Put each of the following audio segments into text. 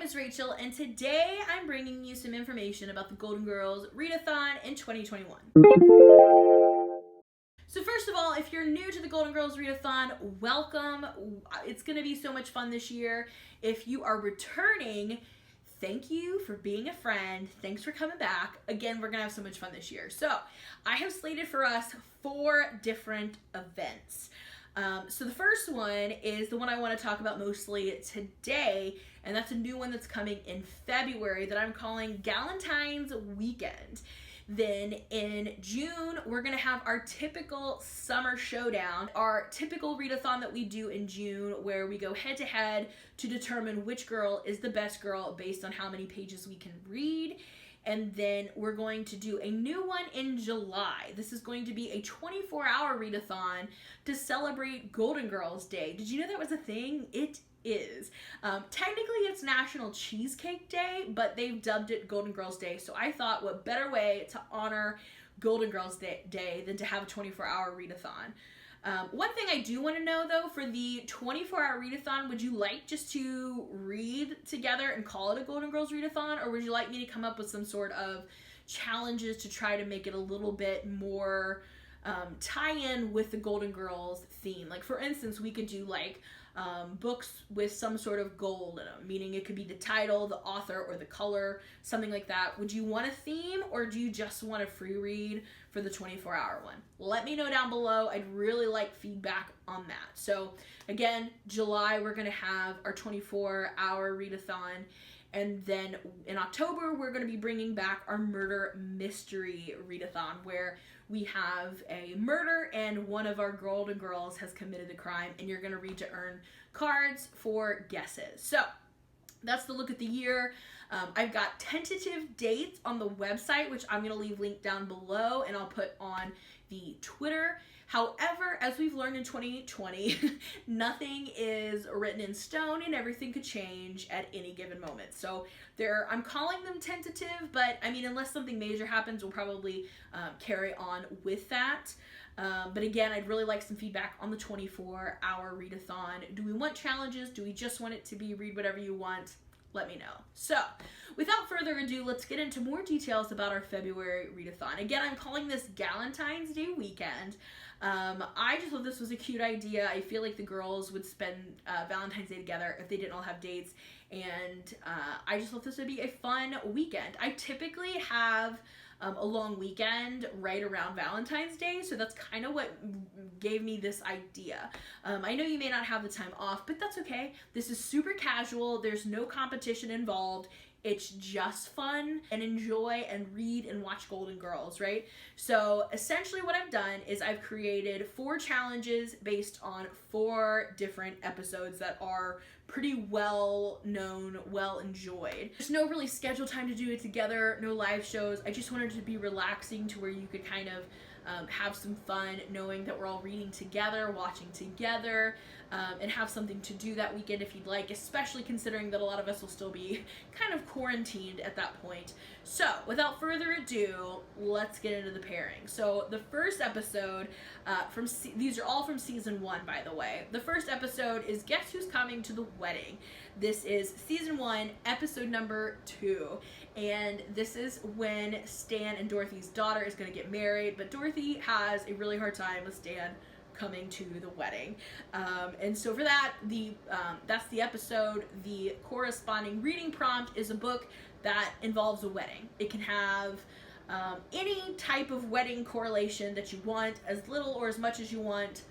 is Rachel, and today I'm bringing you some information about the Golden Girls Readathon in 2021. So first of all, if you're new to the Golden Girls Readathon, welcome. It's going to be so much fun this year. If you are returning, thank you for being a friend. Thanks for coming back. Again, we're going to have so much fun this year. So I have slated for us 4 different events. So the first one is the one I want to talk about mostly today, and that's a new one that's coming in February that I'm calling Galentine's Weekend. Then in June, we're going to have our typical summer showdown, our typical readathon that we do in June, where we go head to head to determine which girl is the best girl based on how many pages we can read. And then we're going to do a new one in July. This is going to be a 24-hour readathon to celebrate Golden Girls Day. Did you know that was a thing? It is. Technically, it's National Cheesecake Day, but they've dubbed it Golden Girls Day. So I thought, what better way to honor Golden Girls Day than to have a 24-hour readathon? One thing I do want to know, though, for the 24-hour readathon, would you like just to read together and call it a Golden Girls readathon, or would you like me to come up with some sort of challenges to try to make it a little bit more tie-in with the Golden Girls theme? Like, for instance, we could do, like, books with some sort of gold in them, meaning it could be the title, the author, or the color, something like that. Would you want a theme, or do you just want a free read for the 24-hour one? Let me know down below. I'd really like feedback on that. So again, July, we're going to have our 24-hour readathon. And then in October, we're going to be bringing back our murder mystery readathon, where we have a murder and one of our Golden Girls has committed a crime, and you're going to read to earn cards for guesses. So that's the look at the year. I've got tentative dates on the website, which I'm going to leave linked down below, and I'll put on the Twitter. However, as we've learned in 2020, nothing is written in stone and everything could change at any given moment. So I'm calling them tentative, but I mean, unless something major happens, we'll probably carry on with that. But again, I'd really like some feedback on the 24-hour readathon. Do we want challenges? Do we just want it to be read whatever you want? Let me know. So, without further ado, let's get into more details about our February readathon. Again, I'm calling this Galentine's Day Weekend. I just thought this was a cute idea. I feel like the girls would spend Valentine's Day together if they didn't all have dates, and I just thought this would be a fun weekend. I typically have a long weekend right around Valentine's Day, so that's kind of what gave me this idea. I know you may not have the time off, but that's okay. This is super casual. There's no competition involved. It's just fun and enjoy and read and watch Golden Girls, right? So essentially what I've done is I've created 4 challenges based on 4 different episodes that are pretty well known, well enjoyed. There's no really scheduled time to do it together, no live shows. I just wanted it to be relaxing to where you could kind of have some fun knowing that we're all reading together, watching together, and have something to do that weekend if you'd like, especially considering that a lot of us will still be kind of quarantined at that point. So without further ado, let's get into the pairing. So the first episode, these are all from season 1, by the way. The first episode is Guess Who's Coming to the Wedding. This is season 1, episode number 2. And this is when Stan and Dorothy's daughter is going to get married, but Dorothy has a really hard time with Stan coming to the wedding. And so for that, that's the episode. The corresponding reading prompt is a book that involves a wedding. It can have any type of wedding correlation that you want, as little or as much as you want,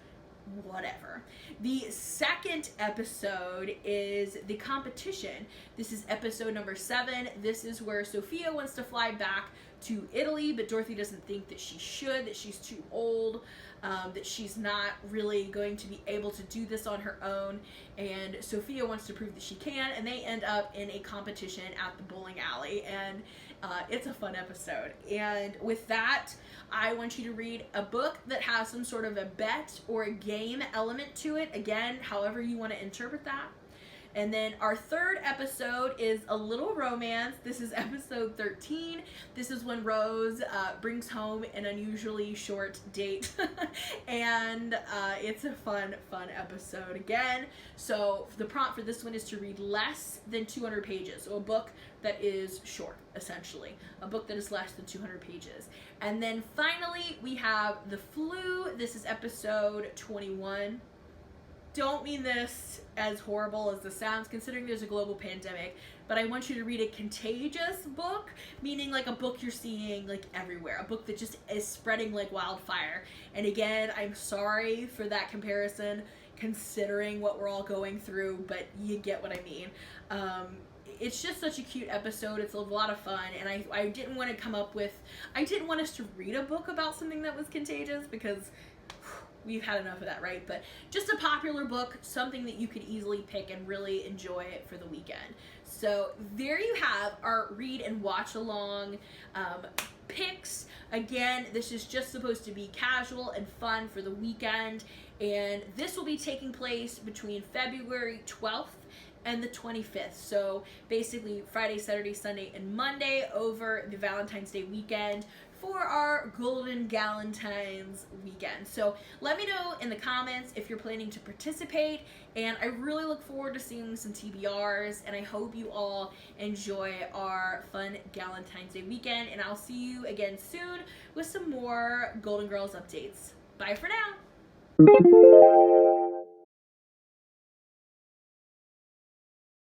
whatever. The second episode is the competition. This is episode number 7. This is where Sophia wants to fly back to Italy, but Dorothy doesn't think that she should, that she's too old, that she's not really going to be able to do this on her own, and Sophia wants to prove that she can, and they end up in a competition at the bowling alley, and it's a fun episode. And with that, I want you to read a book that has some sort of a bet or a game element to it, again, however you want to interpret that. And then our third episode is a little romance. This is episode 13. This is when Rose brings home an unusually short date. And it's a fun episode again. So the prompt for this one is to read less than 200 pages. So a book that is short, essentially. A book that is less than 200 pages. And then finally, we have The Flu. This is episode 21. Don't mean this as horrible as this sounds, considering there's a global pandemic, but I want you to read a contagious book, meaning like a book you're seeing like everywhere, a book that just is spreading like wildfire. And again, I'm sorry for that comparison, considering what we're all going through, but you get what I mean. It's just such a cute episode. It's a lot of fun, and I didn't want to come up with, I didn't want us to read a book about something that was contagious, because we've had enough of that, right? But just a popular book, something that you could easily pick and really enjoy for the weekend. So there you have our read and watch along picks. Again, this is just supposed to be casual and fun for the weekend, and this will be taking place between February 12th and the 25th. So basically Friday, Saturday, Sunday, and Monday over the Valentine's Day weekend for our Golden Galentines weekend. So let me know in the comments if you're planning to participate, and I really look forward to seeing some TBRs, and I hope you all enjoy our fun Galentine's Day weekend, and I'll see you again soon with some more Golden Girls updates. Bye for now!